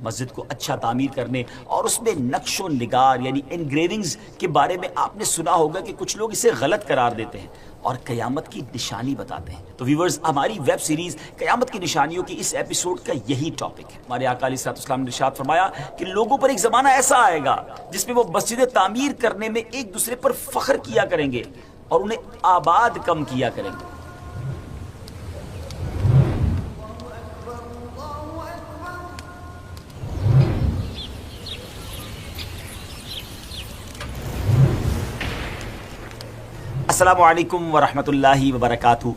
مسجد کو اچھا تعمیر کرنے اور اس میں نقش و نگار یعنی انگریونگز کے بارے میں آپ نے سنا ہوگا کہ کچھ لوگ اسے غلط قرار دیتے ہیں اور قیامت کی نشانی بتاتے ہیں۔ تو ویورز، ہماری ویب سیریز قیامت کی نشانیوں کی اس ایپیسوڈ کا یہی ٹاپک ہے۔ ہمارے آقا علیہ الصلوۃ والسلام نے ارشاد فرمایا کہ لوگوں پر ایک زمانہ ایسا آئے گا جس میں وہ مسجدیں تعمیر کرنے میں ایک دوسرے پر فخر کیا کریں گے اور انہیں آباد کم کیا کریں گے۔ السلام علیکم ورحمۃ اللہ وبرکاتہ۔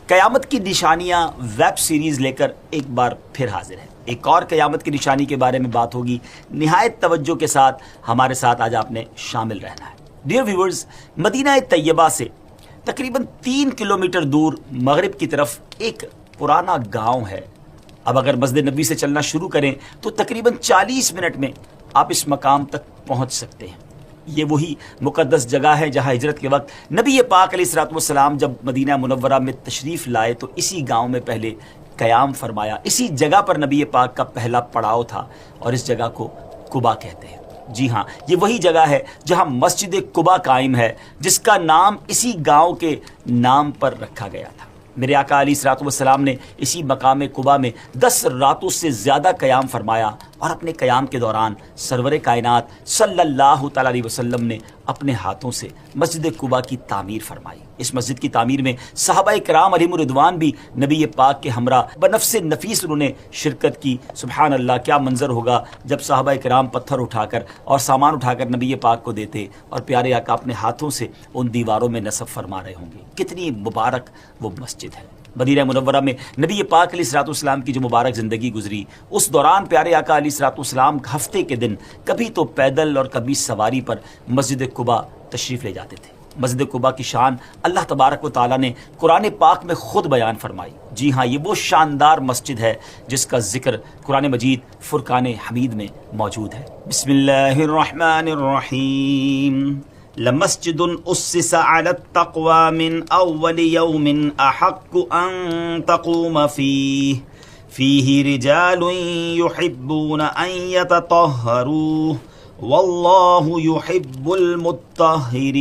قیامت کی نشانیاں ویب سیریز لے کر ایک بار پھر حاضر ہے۔ ایک اور قیامت کی نشانی کے بارے میں بات ہوگی۔ نہایت توجہ کے ساتھ ہمارے ساتھ آج آپ نے شامل رہنا ہے۔ ڈیئر ویورز، مدینہ طیبہ سے تقریباً 3 کلومیٹر دور مغرب کی طرف ایک پرانا گاؤں ہے۔ اب اگر مسجد نبوی سے چلنا شروع کریں تو تقریباً 40 منٹ میں آپ اس مقام تک پہنچ سکتے ہیں۔ یہ وہی مقدس جگہ ہے جہاں ہجرت کے وقت نبی پاک علیہ الصلوۃ والسلام جب مدینہ منورہ میں تشریف لائے تو اسی گاؤں میں پہلے قیام فرمایا۔ اسی جگہ پر نبی پاک کا پہلا پڑاؤ تھا اور اس جگہ کو قباء کہتے ہیں۔ جی ہاں، یہ وہی جگہ ہے جہاں مسجد قباء قائم ہے، جس کا نام اسی گاؤں کے نام پر رکھا گیا تھا۔ میرے آقا علیہ الصلوۃ والسلام نے اسی مقام قباء میں 10 راتوں سے زیادہ قیام فرمایا اور اپنے قیام کے دوران سرور کائنات صلی اللہ تعالی علیہ وسلم نے اپنے ہاتھوں سے مسجد قباء کی تعمیر فرمائی۔ اس مسجد کی تعمیر میں صحابہ کرام علیہم الرضوان بھی نبی پاک کے ہمراہ بنفس نفیس انہوں نے شرکت کی۔ سبحان اللہ، کیا منظر ہوگا جب صحابہ کرام پتھر اٹھا کر اور سامان اٹھا کر نبی پاک کو دیتے اور پیارے آقا اپنے ہاتھوں سے ان دیواروں میں نصب فرما رہے ہوں گے۔ کتنی مبارک وہ مسجد ہے۔ مدینہ منورہ میں نبی پاک علیہ الصلوۃ والسلام کی جو مبارک زندگی گزری، اس دوران پیارے آقا علیہ الصلوۃ والسلام ہفتے کے دن کبھی تو پیدل اور کبھی سواری پر مسجد قباء تشریف لے جاتے تھے۔ مسجد قباء کی شان اللہ تبارک و تعالیٰ نے قرآن پاک میں خود بیان فرمائی۔ جی ہاں، یہ وہ شاندار مسجد ہے جس کا ذکر قرآن مجید فرقان حمید میں موجود ہے۔ بسم اللہ الرحمن الرحیم۔ لمسجد اسس على التقوى من اول يوم احق ان تقوم فيه رجال يحبون ان يتطهروا والله يحب المطهرين۔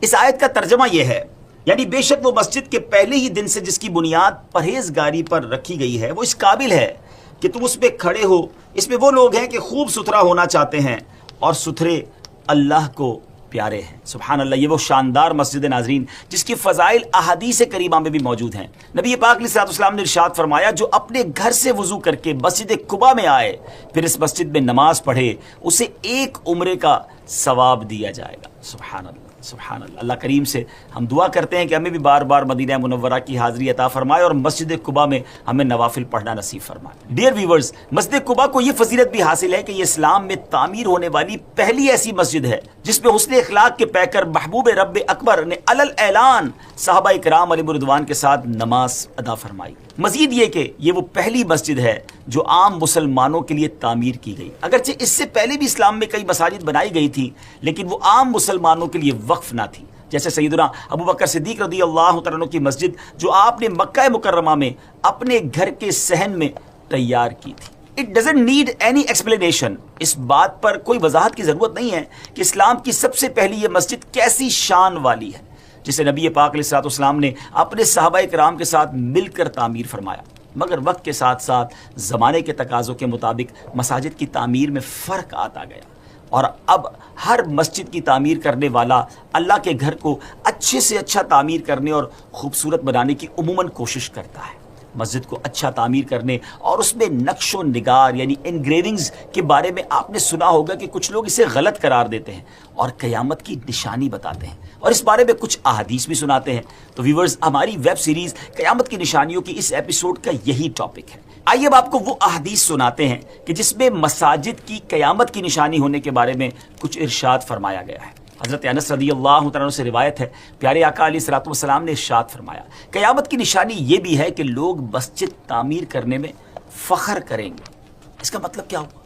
اس آیت کا ترجمہ یہ ہے، یعنی بے شک وہ مسجد کے پہلے ہی دن سے جس کی بنیاد پرہیزگاری پر رکھی گئی ہے، وہ اس قابل ہے کہ تم اس پہ کھڑے ہو۔ اس میں وہ لوگ ہیں کہ خوب ستھرا ہونا چاہتے ہیں اور ستھرے اللہ کو پیارے ہیں۔ سبحان اللہ، یہ وہ شاندار مسجد ناظرین جس کی فضائل احادیث کریمہ میں بھی موجود ہیں۔ نبی پاک علیہ الصلوۃ والسلام نے ارشاد فرمایا، جو اپنے گھر سے وضو کر کے مسجد قباء میں آئے پھر اس مسجد میں نماز پڑھے، اسے ایک عمرے کا ثواب دیا جائے گا۔ سبحان اللہ، سبحان اللہ۔ اللہ کریم سے ہم دعا کرتے ہیں کہ ہمیں بھی بار بار مدینہ منورہ کی حاضری عطا فرمائے اور مسجد قباء میں ہمیں نوافل پڑھنا نصیب فرمائے۔ ڈیئر ویورز، مسجد قباء کو یہ فضیلت بھی حاصل ہے کہ یہ اسلام میں تعمیر ہونے والی پہلی ایسی مسجد ہے جس میں حسن اخلاق کے پیکر محبوب رب اکبر نے علل اعلان صحابہ کرام علیہم الرضوان کے ساتھ نماز ادا فرمائی۔ مزید یہ کہ یہ وہ پہلی مسجد ہے جو عام مسلمانوں کے لیے تعمیر کی گئی۔ اگرچہ اس سے پہلے بھی اسلام میں کئی مساجد بنائی گئی تھی لیکن وہ عام مسلمانوں کے لیے وقف نہ تھی، جیسے سیدنا ابو بکر صدیق رضی اللہ تعالیٰ عنہ کی مسجد جو آپ نے مکہ مکرمہ میں اپنے گھر کے صحن میں تیار کی تھی۔ It doesn't need any explanation۔ اس بات پر کوئی وضاحت کی ضرورت نہیں ہے کہ اسلام کی سب سے پہلی یہ مسجد کیسی شان والی ہے جسے نبی پاک علیہ الصلوۃ والسلام نے اپنے صحابہ کرام کے ساتھ مل کر تعمیر فرمایا۔ مگر وقت کے ساتھ ساتھ زمانے کے تقاضوں کے مطابق مساجد کی تعمیر میں فرق آتا گیا اور اب ہر مسجد کی تعمیر کرنے والا اللہ کے گھر کو اچھے سے اچھا تعمیر کرنے اور خوبصورت بنانے کی عموماً کوشش کرتا ہے۔ مسجد کو اچھا تعمیر کرنے اور اس میں نقش و نگار یعنی انگریونگز کے بارے میں آپ نے سنا ہوگا کہ کچھ لوگ اسے غلط قرار دیتے ہیں اور قیامت کی نشانی بتاتے ہیں اور اس بارے میں کچھ احادیث بھی سناتے ہیں۔ تو ویورز، ہماری ویب سیریز قیامت کی نشانیوں کی اس ایپیسوڈ کا یہی ٹاپک ہے۔ آئیے اب آپ کو وہ احادیث سناتے ہیں کہ جس میں مساجد کی قیامت کی نشانی ہونے کے بارے میں کچھ ارشاد فرمایا گیا ہے۔ حضرت انس رضی اللہ تعالیٰ عنہ سے روایت ہے، پیارے آقا علیہ الصلوۃ والسلام نے ارشاد فرمایا، قیامت کی نشانی یہ بھی ہے کہ لوگ مسجد تعمیر کرنے میں فخر کریں گے۔ اس کا مطلب کیا ہوا؟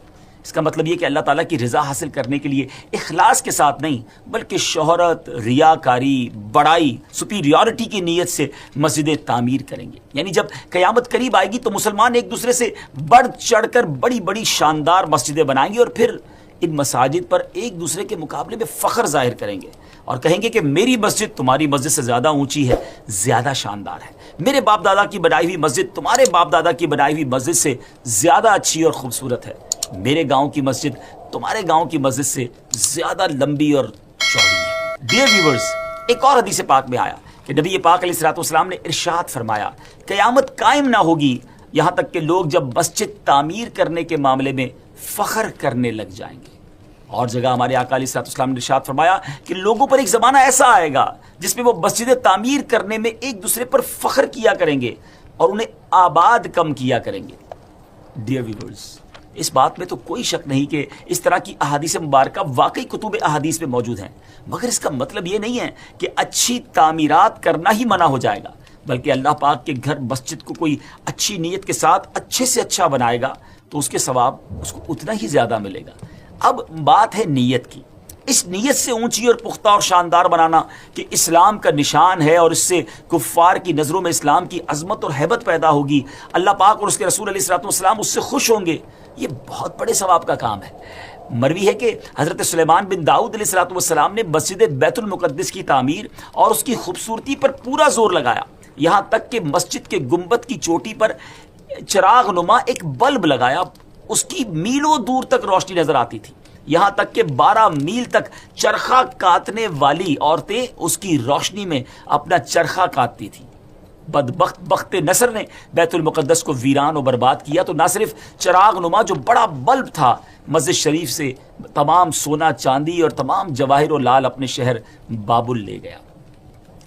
اس کا مطلب یہ کہ اللہ تعالیٰ کی رضا حاصل کرنے کے لیے اخلاص کے ساتھ نہیں بلکہ شہرت، ریاکاری، بڑائی، سپیریورٹی کی نیت سے مسجدیں تعمیر کریں گے. یعنی جب قیامت قریب آئے گی تو مسلمان ایک دوسرے سے بڑھ چڑھ کر بڑی بڑی شاندار مسجدیں بنائیں گے اور پھر ان مساجد پر ایک دوسرے کے مقابلے میں فخر ظاہر کریں گے اور کہیں گے کہ میری مسجد تمہاری مسجد سے زیادہ اونچی ہے، زیادہ شاندار ہے. میرے باپ دادا کی بنائی ہوئی مسجد تمہارے باپ دادا کی بنائی ہوئی مسجد سے زیادہ اچھی اور خوبصورت ہے. میرے گاؤں کی مسجد تمہارے گاؤں کی مسجد سے زیادہ لمبی اور چوڑی ہے. ڈیئر ویورز، ایک اور حدیث پاک میں آیا کہ نبی پاک علیہ الصلوۃ والسلام نے ارشاد فرمایا قیامت قائم نہ ہوگی یہاں تک کہ لوگ جب مسجد تعمیر کرنے کے معاملے میں فخر کرنے لگ جائیں گے. اور جگہ ہمارے آقا علیہ الصلوۃ والسلام نے ارشاد فرمایا کہ لوگوں پر ایک زمانہ ایسا آئے گا جس میں وہ مسجدیں تعمیر کرنے میں ایک دوسرے پر فخر کیا کریں گے اور انہیں آباد کم کیا کریں گے. ڈیئر ویورز، اس بات میں تو کوئی شک نہیں کہ اس طرح کی احادیث مبارکہ واقعی کتب احادیث میں موجود ہیں، مگر اس کا مطلب یہ نہیں ہے کہ اچھی تعمیرات کرنا ہی منع ہو جائے گا، بلکہ اللہ پاک کے گھر مسجد کو کوئی اچھی نیت کے ساتھ اچھے سے اچھا بنائے گا تو اس کے ثواب اس کو اتنا ہی زیادہ ملے گا. اب بات ہے نیت کی. اس نیت سے اونچی اور پختہ اور شاندار بنانا کہ اسلام کا نشان ہے اور اس سے کفار کی نظروں میں اسلام کی عظمت اور ہیبت پیدا ہوگی، اللہ پاک اور اس کے رسول علیہ الصلوۃ والسلام اس سے خوش ہوں گے، یہ بہت بڑے ثواب کا کام ہے. مروی ہے کہ حضرت سلیمان بن داؤد علیہ الصلوۃ والسلام نے مسجد بیت المقدس کی تعمیر اور اس کی خوبصورتی پر پورا زور لگایا، یہاں تک کہ مسجد کے گنبد کی چوٹی پر چراغ نما ایک بلب لگایا، اس کی میلوں دور تک روشنی نظر آتی تھی، یہاں تک کہ 12 میل تک چرخہ کاٹنے والی عورتیں اس کی روشنی میں اپنا چرخہ کاٹتی تھیں. بدبخت بخت نصر نے بیت المقدس کو ویران و برباد کیا تو نہ صرف چراغ نما جو بڑا بلب تھا مسجد شریف سے تمام سونا چاندی اور تمام جواہر و لال اپنے شہر بابل لے گیا.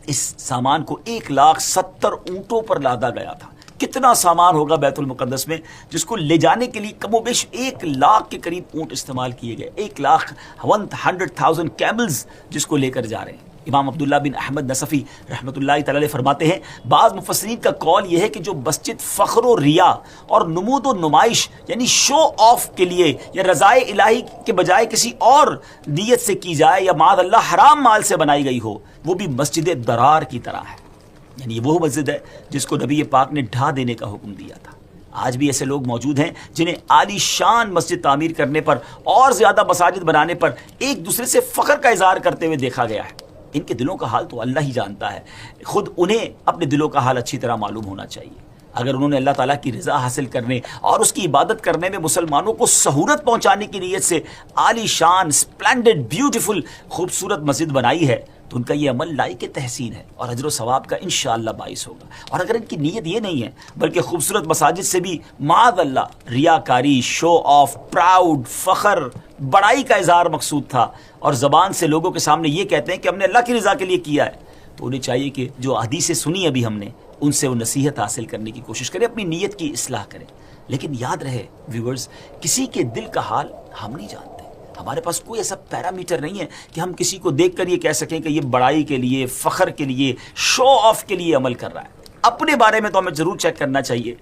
اس سامان کو 1,70,000 اونٹوں پر لادا گیا تھا. کتنا سامان ہوگا بیت المقدس میں جس کو لے جانے کے لیے کم و بیش 1,00,000 کے قریب اونٹ استعمال کیے گئے، 1,100,000 کیملز جس کو لے کر جا رہے ہیں. امام عبداللہ بن احمد نصفی رحمۃ اللہ تعالی فرماتے ہیں بعض مفسرین کا قول یہ ہے کہ جو مسجد فخر و ریا اور نمود و نمائش یعنی شو آف کے لیے یا رضائے الہی کے بجائے کسی اور نیت سے کی جائے یا معاذ اللہ حرام مال سے بنائی گئی ہو، وہ بھی مسجد درار کی طرح ہے. یعنی یہ وہ مسجد ہے جس کو نبی پاک نے ڈھا دینے کا حکم دیا تھا. آج بھی ایسے لوگ موجود ہیں جنہیں عالی شان مسجد تعمیر کرنے پر اور زیادہ مساجد بنانے پر ایک دوسرے سے فخر کا اظہار کرتے ہوئے دیکھا گیا ہے. ان کے دلوں کا حال تو اللہ ہی جانتا ہے، خود انہیں اپنے دلوں کا حال اچھی طرح معلوم ہونا چاہیے. اگر انہوں نے اللہ تعالیٰ کی رضا حاصل کرنے اور اس کی عبادت کرنے میں مسلمانوں کو سہولت پہنچانے کی نیت سے عالی شان سپلینڈڈ بیوٹیفل خوبصورت مسجد بنائی ہے تو ان کا یہ عمل لائق تحسین ہے اور اجر و ثواب کا انشاءاللہ باعث ہوگا. اور اگر ان کی نیت یہ نہیں ہے بلکہ خوبصورت مساجد سے بھی معاذ اللہ ریاکاری، شو آف، پراؤڈ، فخر، بڑائی کا اظہار مقصود تھا اور زبان سے لوگوں کے سامنے یہ کہتے ہیں کہ ہم نے اللہ کی رضا کے لیے کیا ہے، تو انہیں چاہیے کہ جو حدیثیں سنی ابھی ہم نے ان سے وہ نصیحت حاصل کرنے کی کوشش کریں، اپنی نیت کی اصلاح کریں. لیکن یاد رہے ویورز، کسی کے دل کا حال ہم نہیں جانتے. ہمارے پاس کوئی ایسا پیرامیٹر نہیں ہے کہ ہم کسی کو دیکھ کر یہ کہہ سکیں کہ یہ بڑائی کے لیے، فخر کے لیے، شو آف کے لیے عمل کر رہا ہے. اپنے بارے میں تو ہمیں ضرور چیک کرنا چاہیے،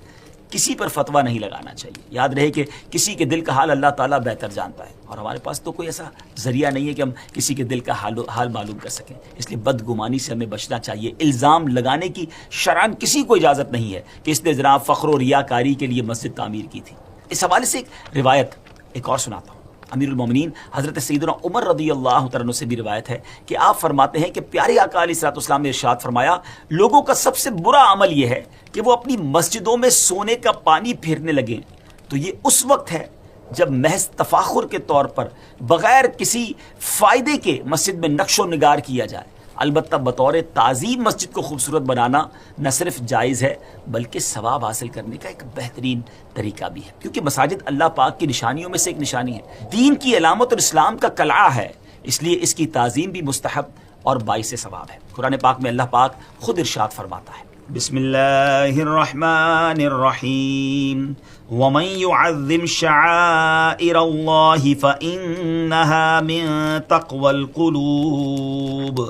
کسی پر فتویٰ نہیں لگانا چاہیے. یاد رہے کہ کسی کے دل کا حال اللہ تعالیٰ بہتر جانتا ہے اور ہمارے پاس تو کوئی ایسا ذریعہ نہیں ہے کہ ہم کسی کے دل کا حال معلوم کر سکیں. اس لیے بدگمانی سے ہمیں بچنا چاہیے. الزام لگانے کی شرعاً کسی کو اجازت نہیں ہے کہ اس نے جناب فخر و ریاکاری کے لیے مسجد تعمیر کی تھی. اس حوالے سے ایک روایت ایک اور سناتا ہوں. امیر المومنین حضرت سیدنا عمر رضی اللہ تعالیٰ عنہ سے بھی روایت ہے کہ آپ فرماتے ہیں کہ پیارے آقا علیہ الصلوۃ والسلام نے ارشاد فرمایا لوگوں کا سب سے برا عمل یہ ہے کہ وہ اپنی مسجدوں میں سونے کا پانی پھیرنے لگیں تو یہ اس وقت ہے جب محض تفاخر کے طور پر بغیر کسی فائدے کے مسجد میں نقش و نگار کیا جائے. البتہ بطور تعظیم مسجد کو خوبصورت بنانا نہ صرف جائز ہے بلکہ ثواب حاصل کرنے کا ایک بہترین طریقہ بھی ہے، کیونکہ مساجد اللہ پاک کی نشانیوں میں سے ایک نشانی ہے، دین کی علامت اور اسلام کا قلعہ ہے، اس لیے اس کی تعظیم بھی مستحب اور باعث ثواب ہے. قرآن پاک میں اللہ پاک خود ارشاد فرماتا ہے بسم اللہ الرحمن الرحیم ومن يعظم شعائر اللہ فإنها من تقوى القلوب.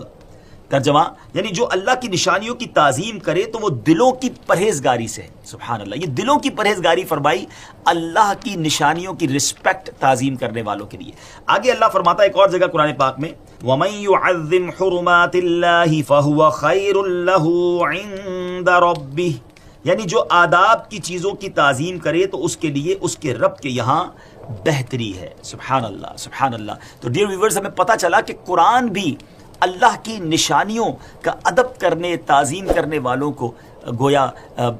ترجمہ یعنی جو اللہ کی نشانیوں کی تعظیم کرے تو وہ دلوں کی پرہیزگاری سے ہے. سبحان اللہ, یہ دلوں کی پرہیزگاری فرمائی اللہ کی نشانیوں کی رسپیکٹ تعظیم کرنے والوں کے لیے. آگے اللہ فرماتا ہے ایک اور جگہ قرآن پاک میں, وَمَن يُعَظِّمْ حُرُمَاتِ اللَّهِ فَهُوَ خَيْرٌ لَهُ عِندَ رَبِّهِ, یعنی جو آداب کی چیزوں کی تعظیم کرے تو اس کے لیے اس کے رب کے یہاں بہتری ہے. سبحان اللہ سبحان اللہ. تو ڈیئر ویورز, ہمیں پتہ چلا کہ قرآن بھی اللہ کی نشانیوں کا ادب کرنے تعظیم کرنے والوں کو گویا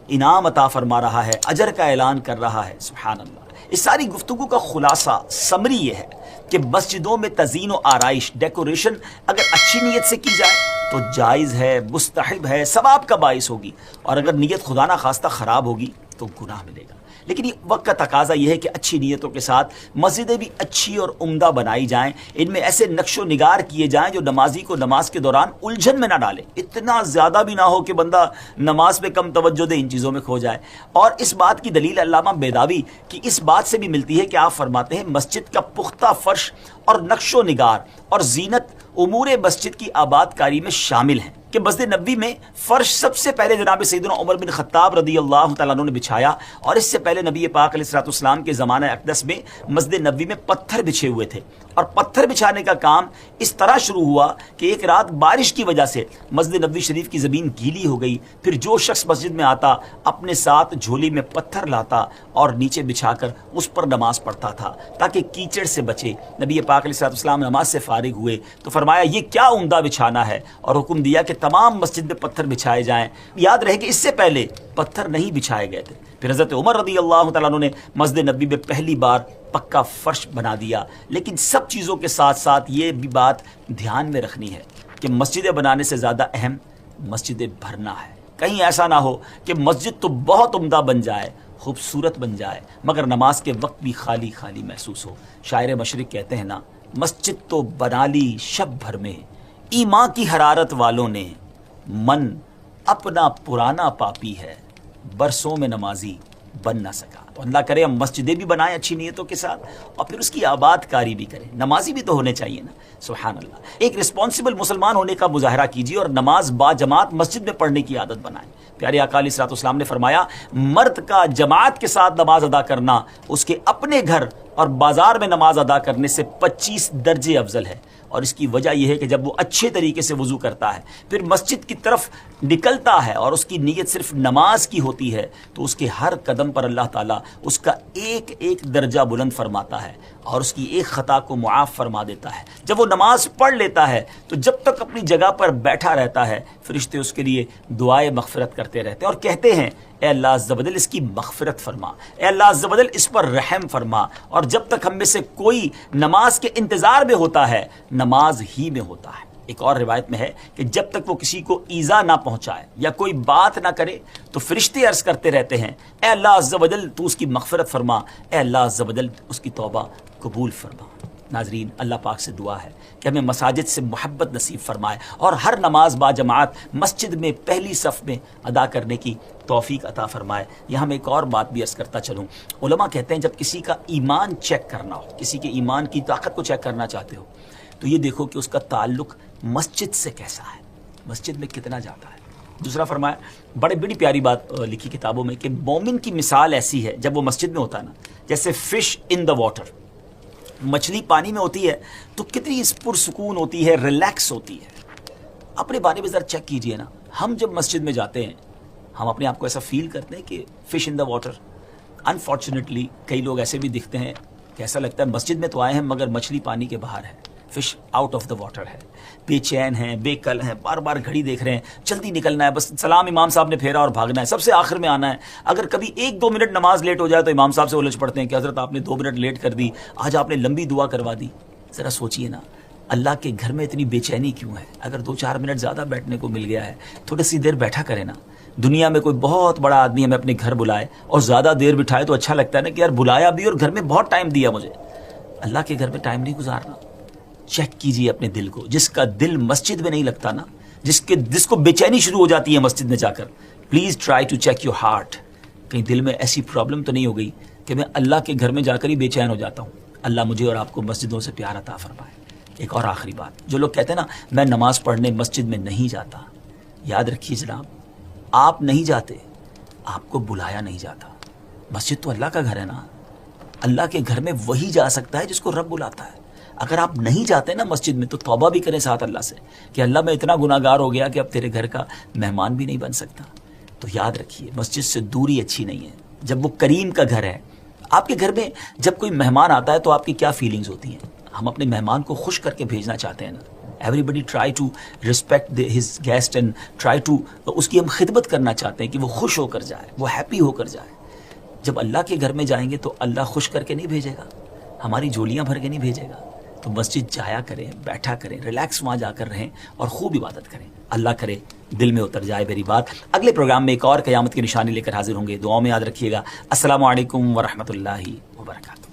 انعام عطا فرما رہا ہے, اجر کا اعلان کر رہا ہے. سبحان اللہ. اس ساری گفتگو کا خلاصہ سمری یہ ہے کہ مسجدوں میں تزئین و آرائش ڈیکوریشن اگر اچھی نیت سے کی جائے تو جائز ہے, مستحب ہے, ثواب کا باعث ہوگی, اور اگر نیت خدا نہ خواستہ خراب ہوگی تو گناہ ملے گا. لیکن یہ وقت کا تقاضا یہ ہے کہ اچھی نیتوں کے ساتھ مسجدیں بھی اچھی اور عمدہ بنائی جائیں, ان میں ایسے نقش و نگار کیے جائیں جو نمازی کو نماز کے دوران الجھن میں نہ ڈالے, اتنا زیادہ بھی نہ ہو کہ بندہ نماز پہ کم توجہ دے, ان چیزوں میں کھو جائے. اور اس بات کی دلیل علامہ بیضاوی کی اس بات سے بھی ملتی ہے کہ آپ فرماتے ہیں مسجد کا پختہ فرش اور نقش و نگار اور زینت امور مسجد کی آباد کاری میں شامل ہیں کہ مسجد نبوی میں فرش سب سے پہلے جناب سیدنا عمر بن خطاب رضی اللہ تعالیٰ عنہ نے بچھایا, اور اس سے پہلے نبی پاک علیہ الصلوۃ والسلام کے زمانہ اقدس میں مسجد نبوی میں پتھر بچھے ہوئے تھے. اور پتھر بچھانے کا کام اس طرح شروع ہوا کہ ایک رات بارش کی وجہ سے مسجد نبوی شریف کی زمین گیلی ہو گئی. پھر جو شخص مسجد میں آتا اپنے ساتھ جھولی میں پتھر لاتا اور نیچے بچھا کر اس پر نماز پڑھتا تھا تاکہ کیچڑ سے بچے. نبی پاک علیہ الصلوۃ والسلام نماز سے فارغ ہوئے تو فرمایا یہ کیا عمدہ بچھانا ہے, اور حکم دیا کہ تمام مسجد میں پتھر بچھائے جائیں. یاد رہے کہ اس سے پہلے پتھر نہیں بچھائے گئے تھے. پھر حضرت عمر رضی اللہ تعالیٰ عنہ نے مسجد نبوی میں پہلی بار پکا فرش بنا دیا. لیکن سب چیزوں کے ساتھ ساتھ یہ بھی بات دھیان میں رکھنی ہے کہ مسجدیں بنانے سے زیادہ اہم مسجدیں بھرنا ہے. کہیں ایسا نہ ہو کہ مسجد تو بہت عمدہ بن جائے, خوبصورت بن جائے, مگر نماز کے وقت بھی خالی خالی محسوس ہو. شاعر مشرق کہتے ہیں نا, مسجد تو بنا لی شب بھر میں ایمان کی حرارت والوں نے, من اپنا پرانا پاپی ہے برسوں میں نمازی بن نہ سکا. تو اللہ کرے ہم مسجدیں بھی بنائیں اچھی نیتوں کے ساتھ اور پھر اس کی آباد کاری بھی کریں. نمازی بھی تو ہونے چاہیے نا. سبحان اللہ. ایک رسپانسبل مسلمان ہونے کا مظاہرہ کیجیے اور نماز با جماعت مسجد میں پڑھنے کی عادت بنائیں. پیارے آقا علیہ الصلوۃ والسلام نے فرمایا مرد کا جماعت کے ساتھ نماز ادا کرنا اس کے اپنے گھر اور بازار میں نماز ادا کرنے سے 25 درجے افضل ہے. اور اس کی وجہ یہ ہے کہ جب وہ اچھے طریقے سے وضو کرتا ہے پھر مسجد کی طرف نکلتا ہے اور اس کی نیت صرف نماز کی ہوتی ہے تو اس کے ہر قدم پر اللہ تعالیٰ اس کا ایک ایک درجہ بلند فرماتا ہے اور اس کی ایک خطا کو معاف فرما دیتا ہے. جب وہ نماز پڑھ لیتا ہے تو جب تک اپنی جگہ پر بیٹھا رہتا ہے فرشتے اس کے لیے دعائے مغفرت کرتے رہتے ہیں اور کہتے ہیں اے اللہ عز و جل اس کی مغفرت فرما, اے اللہ عز و جل اس پر رحم فرما. اور جب تک ہم میں سے کوئی نماز کے انتظار میں ہوتا ہے نماز ہی میں ہوتا ہے. ایک اور روایت میں ہے کہ جب تک وہ کسی کو ایذا نہ پہنچائے یا کوئی بات نہ کرے تو فرشتے عرض کرتے رہتے ہیں اے اللہ عز و جل تو اس کی مغفرت فرما, اے اللہ عز و جل اس کی توبہ قبول فرما. ناظرین, اللہ پاک سے دعا ہے کہ ہمیں مساجد سے محبت نصیب فرمائے اور ہر نماز با جماعت مسجد میں پہلی صف میں ادا کرنے کی توفیق عطا فرمائے. یہاں میں ایک اور بات بھی عرض کرتا چلوں. علماء کہتے ہیں جب کسی کا ایمان چیک کرنا ہو, کسی کے ایمان کی طاقت کو چیک کرنا چاہتے ہو تو یہ دیکھو کہ اس کا تعلق مسجد سے کیسا ہے, مسجد میں کتنا جاتا ہے. دوسرا فرمایا بڑی پیاری بات لکھی کتابوں میں کہ مومن کی مثال ایسی ہے جب وہ مسجد میں ہوتا ہے نا جیسے فش ان دا واٹر. مچھلی پانی میں ہوتی ہے تو کتنی پرسکون ہوتی ہے, ریلیکس ہوتی ہے. اپنے بارے میں ذرا چیک کیجئے نا, ہم جب مسجد میں جاتے ہیں ہم اپنے آپ کو ایسا فیل کرتے ہیں کہ fish in the water. Unfortunately کئی لوگ ایسے بھی دکھتے ہیں کہ ایسا لگتا ہے مسجد میں تو آئے ہیں مگر مچھلی پانی کے باہر ہے, fish out of the water ہے, بے چین ہیں, بے کل ہیں, بار بار گھڑی دیکھ رہے ہیں, جلدی نکلنا ہے, بس سلام امام صاحب نے پھیرا اور بھاگنا ہے, سب سے آخر میں آنا ہے. اگر کبھی 1-2 منٹ نماز لیٹ ہو جائے تو امام صاحب سے الجھ پڑتے ہیں کہ حضرت آپ نے 2 منٹ لیٹ کر دی, آج آپ نے لمبی دعا کروا دی. ذرا سوچئے نا اللہ کے گھر میں اتنی بے چینی کیوں ہے؟ اگر 2-4 منٹ زیادہ بیٹھنے کو مل گیا ہے تھوڑی سی دیر بیٹھا کرے نا. دنیا میں کوئی بہت بڑا آدمی ہمیں اپنے گھر بلائے اور زیادہ دیر بٹھائے تو اچھا لگتا ہے نا کہ یار بلایا بھی اور گھر میں بہت ٹائم دیا مجھے. اللہ کے گھر میں ٹائم نہیں گزارنا. چیک کیجئے اپنے دل کو. جس کا دل مسجد میں نہیں لگتا نا, جس کو بے چینی شروع ہو جاتی ہے مسجد میں جا کر, please try to check your heart. کہیں دل میں ایسی پرابلم تو نہیں ہو گئی کہ میں اللہ کے گھر میں جا کر ہی بے چین ہو جاتا ہوں. اللہ مجھے اور آپ کو مسجدوں سے پیار عطا فرمائے. ایک اور آخری بات، جو لوگ کہتے ہیں نا میں نماز پڑھنے مسجد میں نہیں جاتا، یاد رکھیے جناب، آپ نہیں جاتے، آپ کو بلایا نہیں جاتا۔ مسجد تو اللہ کا گھر ہے نا، اللہ کے گھر میں وہی جا سکتا ہے جس کو رب بلاتا ہے۔ اگر آپ نہیں جاتے نا مسجد میں تو توبہ بھی کریں ساتھ اللہ سے کہ اللہ میں اتنا گناہ گار ہو گیا کہ اب تیرے گھر کا مہمان بھی نہیں بن سکتا۔ تو یاد رکھیے مسجد سے دوری اچھی نہیں ہے، جب وہ کریم کا گھر ہے۔ آپ کے گھر میں جب کوئی مہمان آتا ہے تو آپ کی کیا فیلنگز ہوتی ہیں؟ ہم اپنے مہمان کو خوش کر کے بھیجنا چاہتے ہیں نا، everybody try to respect his guest and try to, اس کی ہم خدمت کرنا چاہتے ہیں کہ وہ خوش ہو کر جائے، وہ ہیپی ہو کر جائے۔ جب اللہ کے گھر میں جائیں گے تو اللہ خوش کر کے نہیں بھیجے گا، ہماری جولیاں بھر کے نہیں بھیجے گا۔ تو مسجد جایا کریں، بیٹھا کریں، ریلیکس وہاں جا کر رہیں اور خوب عبادت کریں۔ اللہ کرے دل میں اتر جائے میری بات۔ اگلے پروگرام میں ایک اور قیامت کی نشانی لے کر حاضر ہوں گے، دعاؤں میں یاد رکھیے گا۔ السلام علیکم ورحمۃ اللہ وبرکاتہ۔